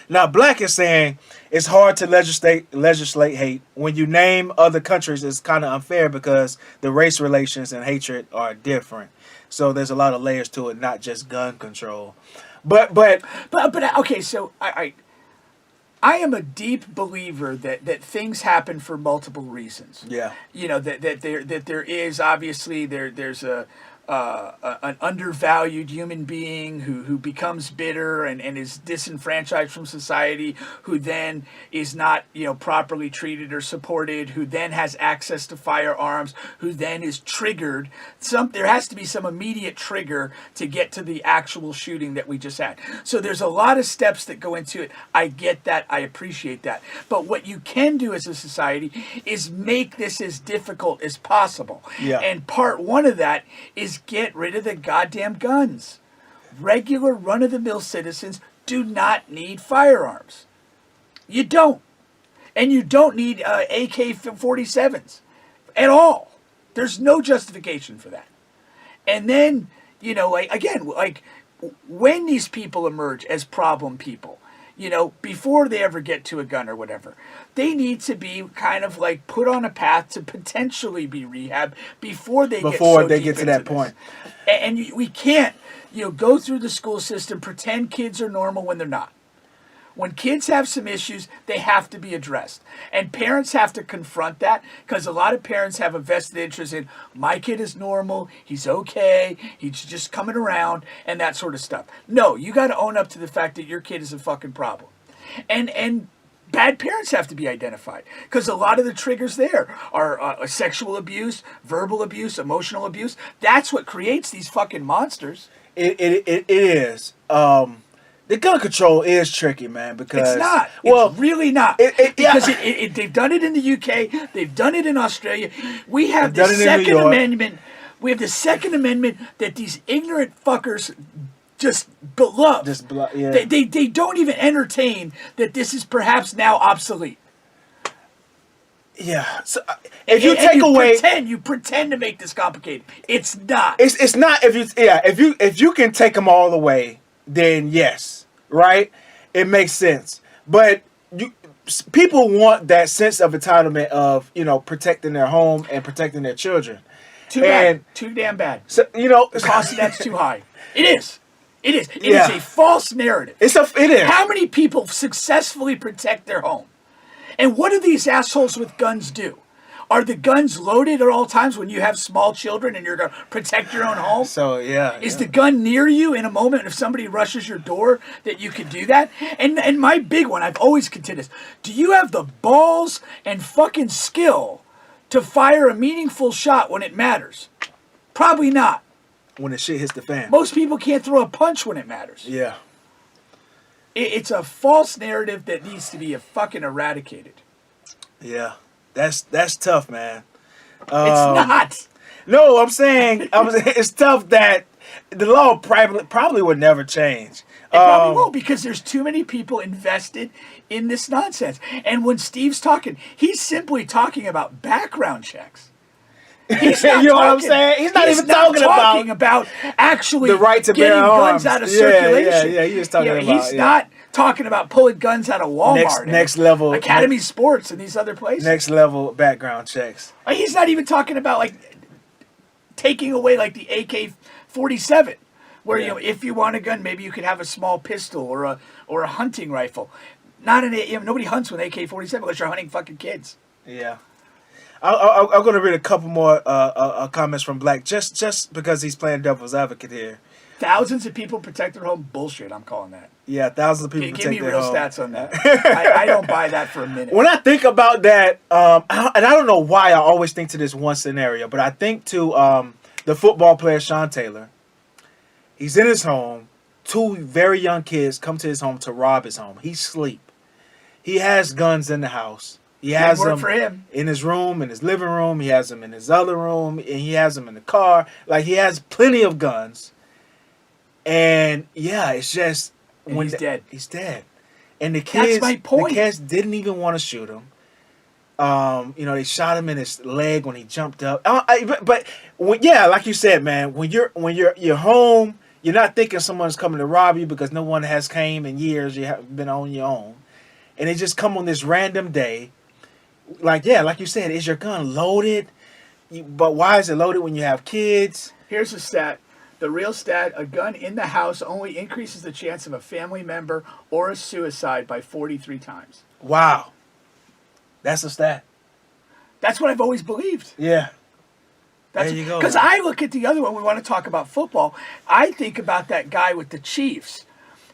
Now, Black is saying it's hard to legislate hate. When you name other countries, it's kind of unfair because the race relations and hatred are different. So there's a lot of layers to it, not just gun control. But But okay, so I am a deep believer that things happen for multiple reasons. yeah, You know that there is obviously there's an undervalued human being who becomes bitter and is disenfranchised from society, who then is not properly treated or supported, who then has access to firearms, who then is triggered. There has to be some immediate trigger to get to the actual shooting that we just had. So there's a lot of steps that go into it. I get that. I appreciate that. But what you can do as a society is make this as difficult as possible. Yeah. And part one of that is get rid of the goddamn guns. Regular run-of-the-mill citizens do not need firearms. You don't. And you don't need AK-47s at all. There's no justification for that. And then, when these people emerge as problem people, before they ever get to a gun or whatever, they need to be kind of like put on a path to potentially be rehabbed before they get to that this. point. And we can't, go through the school system, pretend kids are normal when they're not. When kids have some issues, they have to be addressed. And parents have to confront that, because a lot of parents have a vested interest in, my kid is normal, he's okay, he's just coming around, and that sort of stuff. No, you got to own up to the fact that your kid is a fucking problem. And bad parents have to be identified, because a lot of the triggers there are sexual abuse, verbal abuse, emotional abuse. That's what creates these fucking monsters. It is. The gun control is tricky, man, because... It's not. Well, it's really not. Because they've done it in the UK. They've done it in Australia. We have the Second Amendment. We have the Second Amendment that these ignorant fuckers just love. Yeah. They don't even entertain that this is perhaps now obsolete. Yeah. So if you take away... You pretend to make this complicated. It's not. It's not. If you can take them all away, then yes, right? It makes sense. But people want that sense of entitlement of, protecting their home and protecting their children. Too damn bad. So, the cost of that's too high. It is. It is a false narrative. It is. How many people successfully protect their home? And what do these assholes with guns do? Are the guns loaded at all times when you have small children and you're going to protect your own home? So, yeah. Is the gun near you in a moment if somebody rushes your door that you could do that? And my big one, I've always contended is, do you have the balls and fucking skill to fire a meaningful shot when it matters? Probably not. When the shit hits the fan. Most people can't throw a punch when it matters. Yeah. It's a false narrative that needs to be fucking eradicated. Yeah. That's tough, man. It's not. No, I'm saying it's tough that the law probably would never change. It probably won't, because there's too many people invested in this nonsense. And when Steve's talking, he's simply talking about background checks. He's not you know what I'm saying? He's not even talking about actually the right to getting bear guns arms out of circulation. Yeah, he's talking about. He's not talking about pulling guns out of Walmart, next level, Academy Sports, and these other places. Next level background checks. He's not even talking about taking away the AK-47, where if you want a gun, maybe you could have a small pistol or a hunting rifle. Nobody hunts with AK-47 unless you're hunting fucking kids. Yeah. I'm going to read a couple more comments from Black, just because he's playing devil's advocate here. Thousands of people protect their home. Bullshit, I'm calling that. Yeah, thousands of people protect their home. Give me real stats on that. I don't buy that for a minute. When I think about that, and I don't know why I always think to this one scenario, but I think to the football player Sean Taylor. He's in his home. Two very young kids come to his home to rob his home. He's asleep. He has guns in the house. He has them for him. In his room, in his living room. He has them in his other room, and he has them in the car. He has plenty of guns. And yeah, it's just he's dead. He's dead. And the kids, that's my point. The kids didn't even want to shoot him. They shot him in his leg when he jumped up. But like you said, man, when you're home, You're not thinking someone's coming to rob you because no one has came in years. You have been on your own, and they just come on this random day. Like like you said, is your gun loaded? But why is it loaded when you have kids? Here's a stat. The real stat, a gun in the house only increases the chance of a family member or a suicide by 43 times. Wow, that's a stat. That's what I've always believed. Yeah. That's, There you go. Because I look at the other one, we want to talk about football. I think about that guy with the Chiefs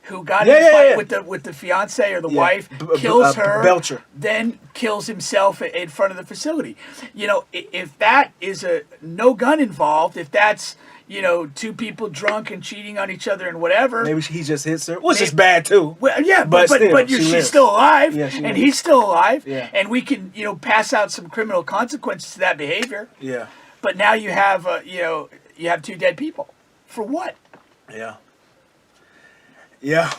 who got in a fight with the fiance or the wife, kills her, Belcher. then kills himself in front of the facility. You know, if that is a no gun involved, if that's, you know, two people drunk and cheating on each other and whatever. Maybe he just hits her, which is bad too. Well, yeah, but she's still alive, Yeah, she and lives. he's still alive, Yeah. and we can, you know, pass out some criminal consequences to that behavior. Yeah. But now you have, you have two dead people. For what? Yeah. Yeah.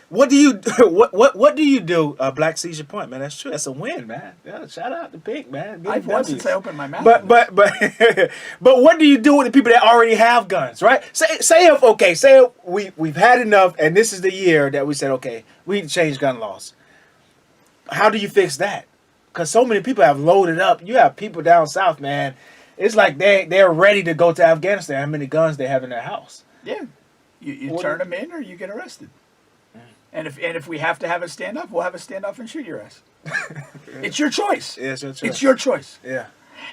What do you what do you do? Black Seizure Point, man. That's true. That's a win, man. Yeah, shout out to Pink, man. Good I've won W's. since I opened my mouth. But but what do you do with the people that already have guns, right? Say if we've had enough, and this is the year that we said okay, we need to change gun laws. How do you fix that? Because so many people have loaded up. You have people down south, man. It's like they're ready to go to Afghanistan. How many guns they have in their house? yeah, you turn them in or you get arrested. And if we have to have a standoff, we'll have a standoff and shoot your ass. It's your choice. Yeah, it's your choice. It's your choice. Yeah.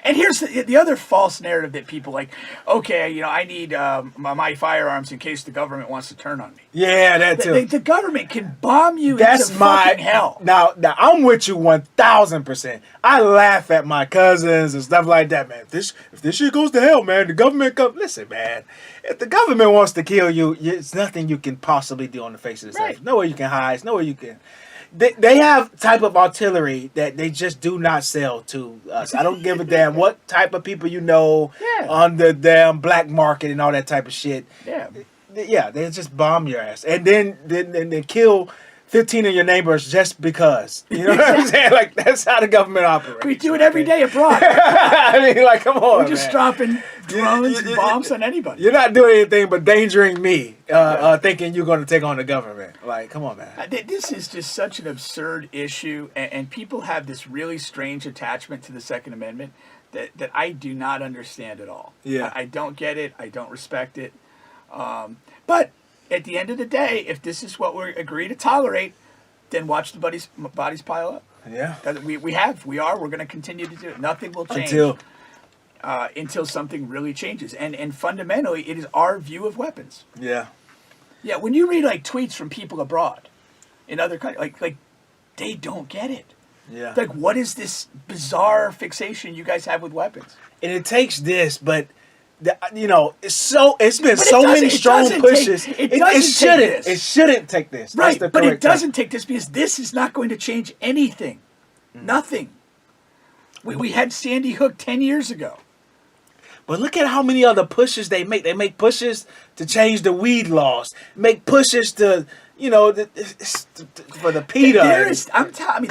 And here's the other false narrative that people like, okay, you know, I need my firearms in case the government wants to turn on me. Yeah, that too. The government can bomb you That's into my fucking hell. Now I'm with you 1,000%. I laugh at my cousins and stuff like that, man. If this shit goes to hell, man, the government come. Listen, man. If the government wants to kill you, it's nothing you can possibly do on the face of this Right. earth. Nowhere you can hide. It's nowhere you can. They have type of artillery that they just do not sell to us. I don't give a damn what type of people you know Yeah. on the damn black market and all that type of shit. Yeah. Yeah, they just bomb your ass and then kill 15 of your neighbors just because. You know what I'm saying? Like that's how the government operates. We do it every day abroad. I mean, like, come on, We're just man. dropping drones and bombs on anybody. You're not doing anything but endangering me, thinking you're going to take on the government. Like, come on, man. This is just such an absurd issue, and people have this really strange attachment to the Second Amendment that I do not understand at all. Yeah. I don't get it. I don't respect it. But at the end of the day, if this is what we agree to tolerate, then watch the bodies pile up. Yeah. We're going to continue to do it. Nothing will change until something really changes. And fundamentally, it is our view of weapons. Yeah. Yeah, when you read like tweets from people abroad in other countries, like they don't get it. Yeah. Like, what is this bizarre fixation you guys have with weapons? And it takes this, but it's been But so many it strong doesn't pushes. take- it doesn't shouldn't. take this. It shouldn't take this. Right, That's the but it correct term. doesn't take this because this is not going to change anything. Nothing. We had Sandy Hook 10 years ago. But look at how many other pushes they make. They make pushes to change the weed laws. Make pushes to, for the PETA.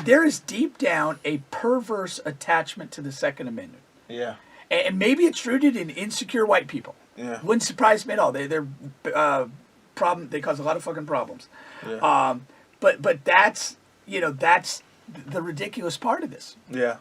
There is deep down a perverse attachment to the Second Amendment. Yeah. And maybe it's rooted in insecure white people. Yeah. Wouldn't surprise me at all. They're problem. They cause a lot of fucking problems. Yeah. But that's the ridiculous part of this. Yeah.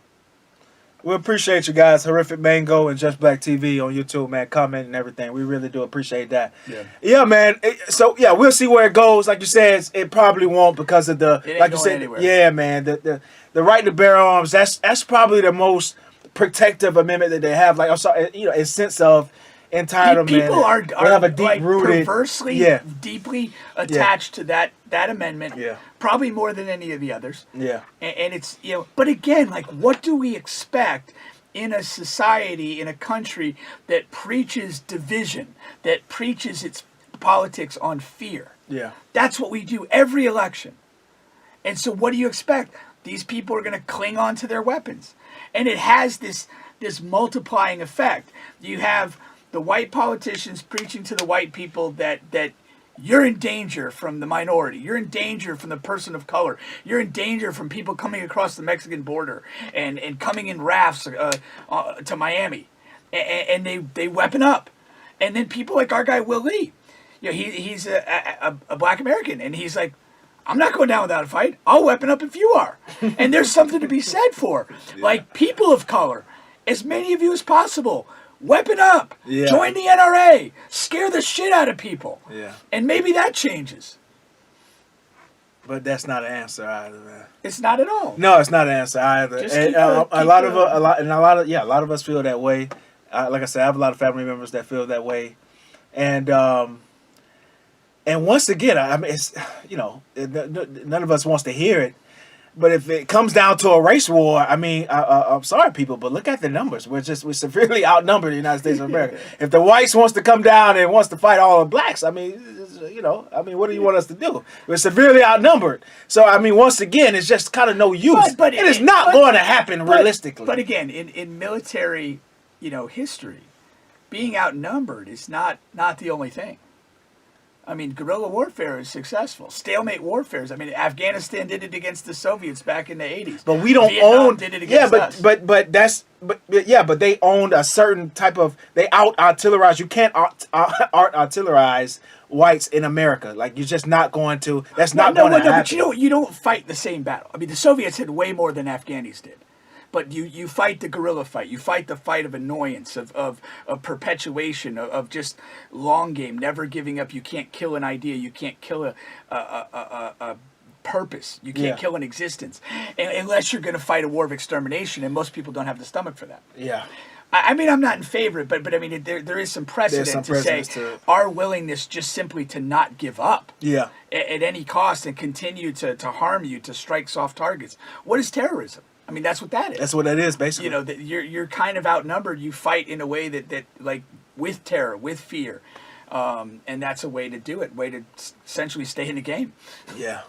We appreciate you guys. Horrific Mango and Just Black TV on YouTube, man. Comment and everything. We really do appreciate that. Yeah. Yeah, man. We'll see where it goes. Like you said, it probably won't because of It ain't like you going said. anywhere. Yeah, man. The right to bear arms. That's probably the most protective amendment that they have. Like I'm sorry, a sense of entitlement. People are they have a deep like rooted, perversely, deeply attached to that amendment. Yeah. Probably more than any of the others. Yeah. And it's but again, like, what do we expect in a society, in a country that preaches division, that preaches its politics on fear? Yeah. That's what we do every election. And so what do you expect? These people are going to cling on to their weapons. And it has this multiplying effect. You have the white politicians preaching to the white people that you're in danger from the minority. You're in danger from the person of color. You're in danger from people coming across the Mexican border and coming in rafts to Miami. And they weapon up. And then people like our guy Will Lee, he's a black American, and he's like, I'm not going down without a fight. I'll weapon up if you are. And there's something to be said for, like, people of color, as many of you as possible, weapon up, join the NRA, scare the shit out of people. Yeah. And maybe that changes. But that's not an answer either, man. It's not at all. No, it's not an answer either. Just And, keep a lot of us feel that way. Like I said, I have a lot of family members that feel that way, and once again, I mean, it's none of us wants to hear it, but if it comes down to a race war, I mean, I'm sorry, people, but look at the numbers. We're severely outnumbered in the United States of America. If the whites wants to come down and wants to fight all the blacks, I mean, what do you want us to do? We're severely outnumbered. So, I mean, once again, it's just kind of no use. But it is not going to happen realistically. But again, in military, history, being outnumbered is not the only thing. I mean, guerrilla warfare is successul. Stalemate warfare is. I mean, Afghanistan did it against the Soviets back in the 80s. But we don't Vietnam did it against us. But they owned a certain type of. They out-artillerize. You can't out-artillerize whites in America. Like, you're just not going to. That's not going to happen. But you don't fight the same battle. I mean, the Soviets had way more than Afghanis did. But you fight the guerrilla fight. You fight the fight of annoyance, of perpetuation, of just long game, never giving up. You can't kill an idea. You can't kill a purpose. You can't kill an existence, unless you're going to fight a war of extermination. And most people don't have the stomach for that. Yeah. I mean, I'm not in favor of it, but I mean, there is some precedent to say our willingness just simply to not give up Yeah. at any cost and continue to harm you, to strike soft targets. What is terrorism? I mean, that's what that is. That's what that is, basically. That you're kind of outnumbered. You fight in a way that like with terror, with fear, and that's a way to do it. Way to essentially stay in the game. Yeah.